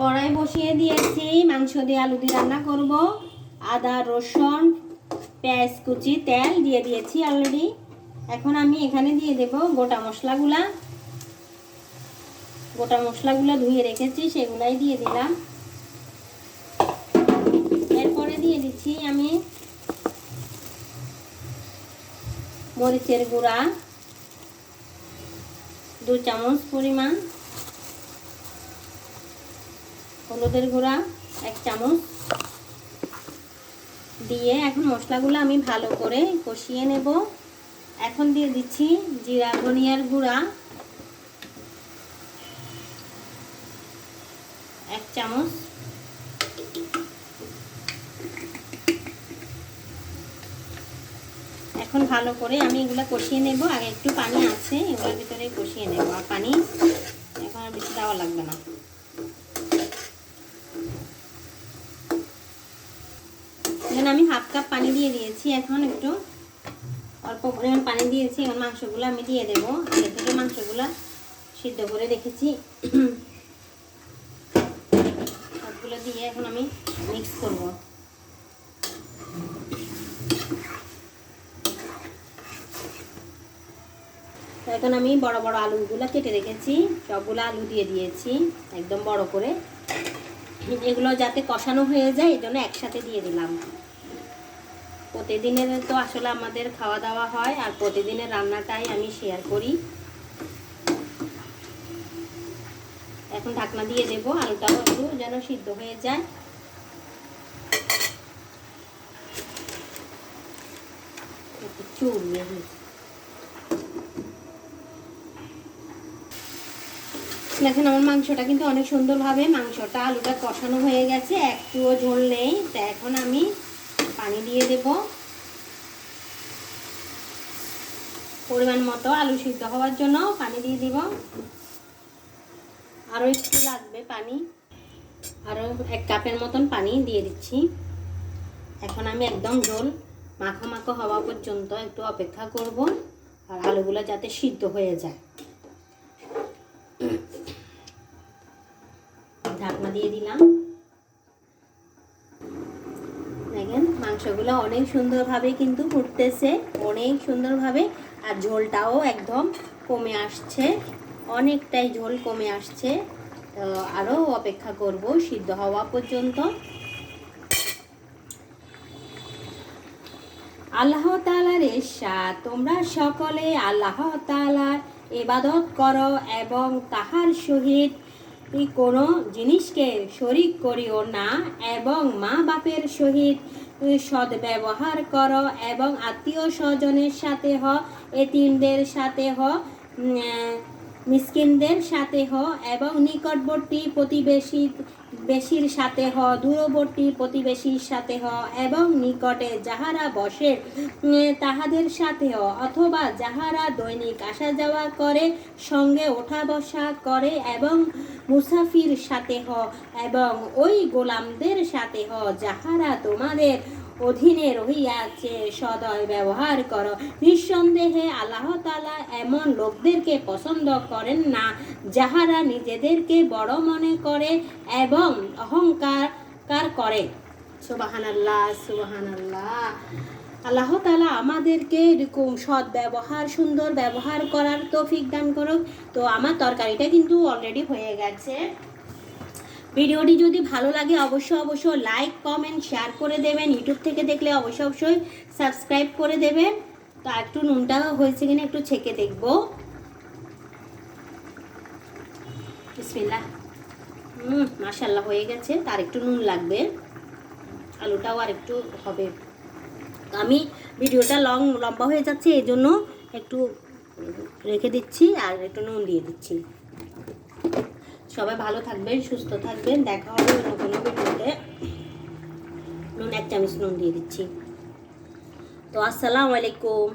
কড়াই বসিয়ে দিয়েছি, মাংস দিয়ে আলু দিয়ে রান্না করব। আদা রসুন পেঁয়াজ কুচি তেল দিয়ে দিয়েছি অলরেডি। এখন আমি এখানে দিয়ে দেব গোটা মশলাগুলো ধুয়ে রেখেছি, সেগুলাই দিয়ে দিলাম। এরপরে দিয়ে দিচ্ছি আমি মরিচের গুঁড়া 2 চামচ পরিমাণ, হলুদের গুঁড়া 1 চামচ দিয়ে এখন মশলাগুলো আমি ভালো করে কষিয়ে নেব। এখন দিয়ে দিচ্ছি জিরা ধনিয়ার গুঁড়া 1 চামচ, এখন ভালো করে আমি এগুলো কষিয়ে নেব। আগে একটু পানি আছে, এগুলোর ভিতরে কষিয়ে নেব। আর পানি এখন আর বেশি দেওয়া লাগবে না। এখন আমি হাফ কাপ পানি দিয়ে দিয়েছি। এখন একটু অল্প পরিমাণ পানি দিয়েছি। এখন মাংসগুলো আমি দিয়ে দেব। আগে থেকে মাংসগুলো সিদ্ধ করে রেখেছি, সবগুলো দিয়ে এখন আমি মিক্স করব। এখন আমি বড় বড় আলুগুলো কেটে রেখেছি, সবগুলো আলু দিয়ে দিয়েছি একদম বড় করে। এগুলো যাতে কষানো হয়ে যায় এই জন্য একসাথে দিয়ে দিলাম। প্রতিদিনের তো আসলে আমাদের খাওয়া দাওয়া হয়, আর প্রতিদিনের রান্নাটাই আমি শেয়ার করি। এখন ঢাকনা দিয়ে দেব, আলুটাও একটু যেন সিদ্ধ হয়ে যায়। দেখেন আমার মাংসটা কিন্তু অনেক সুন্দরভাবে আলুটা কষানো হয়ে গেছে, একটুও ঝোল নেই। তো এখন আমি পানি দিয়ে দেব পরিমাণ মতো, আলু সিদ্ধ হওয়ার জন্য পানি দিয়ে দিব। আরও একটু লাগবে পানি, আরও 1 কাপের মতন পানি দিয়ে দিচ্ছি। এখন আমি একদম ঝোল মাখো মাখো হওয়া পর্যন্ত একটু অপেক্ষা করব, আর আলুগুলো যাতে সিদ্ধ হয়ে যায়। ঢাকনা দিয়ে দিলাম। দেখেন মাংসগুলো অনেক সুন্দরভাবে কিন্তু ফুটতেছে, অনেক সুন্দরভাবে। আর ঝোলটাও একদম কমে আসছে, অনেকটাই ঝোল কমে আসছে। তো আরও অপেক্ষা করব সিদ্ধ হওয়া পর্যন্ত। আল্লাহ তাআলার ইরশাদ, তোমরা সকলে আল্লাহ তাআলার ইবাদত করো এবং তাহার সহিত কোনো জিনিসকে শরীক করিও না, এবং মা বাপের সহিত সদ্ব্যবহার করো, এবং আত্মীয় স্বজনের সাথে এতিমদের সাথে মিসকিনদের সাথে এবং নিকটবর্তী প্রতিবেশীর সাথে দূরবর্তী প্রতিবেশীর সাথে এবং নিকটে যাহারা বসে তাহাদের সাথে অথবা যাহারা দৈনিক আসা যাওয়া করে, সঙ্গে ওঠা বসা করে, এবং মুসাফির সাথে এবং ওই গোলামদের সাথে যাহারা তোমাদের অধীনে রহিয়াছে সদয় ব্যবহার করো। নিঃসন্দেহে আল্লাহ তাআলা এমন লোকদেরকে পছন্দ করেন না যাহারা নিজেদেরকে বড় মনে করে এবং অহংকার করে। সুবহানাল্লাহ, সুবহানাল্লাহ। আল্লাহ তাআলা আমাদেরকে এরকম সৎ ব্যবহার, সুন্দর ব্যবহার করার তৌফিক দান করুক। তো আমার তরকারিটা কিন্তু অলরেডি হয়ে গেছে। ভিডিওটি যদি ভালো লাগে অবশ্যই লাইক কমেন্ট শেয়ার করে দেবেন। ইউটিউব থেকে দেখলে অবশ্যই সাবস্ক্রাইব করে দেবেন। তো একটু নুনটা হয়েছে কিনা একটু ছেঁকে দেখব। বিসমিল্লাহ। মাশাআল্লাহ হয়ে গেছে। তার একটু নুন লাগবে, আলুটাও আর একটু হবে। আমি ভিডিওটা লম্বা হয়ে যাচ্ছে এই জন্য একটু রেখে দিচ্ছি, আর একটু নুন দিয়ে দিচ্ছি। সবাই ভালো থাকবেন, সুস্থ থাকবেন। দেখা হবে অন্য কোনো ভিডিওতে। নুন 1 চামচ নুন দিয়ে দিচ্ছি। তো আসসালামু আলাইকুম।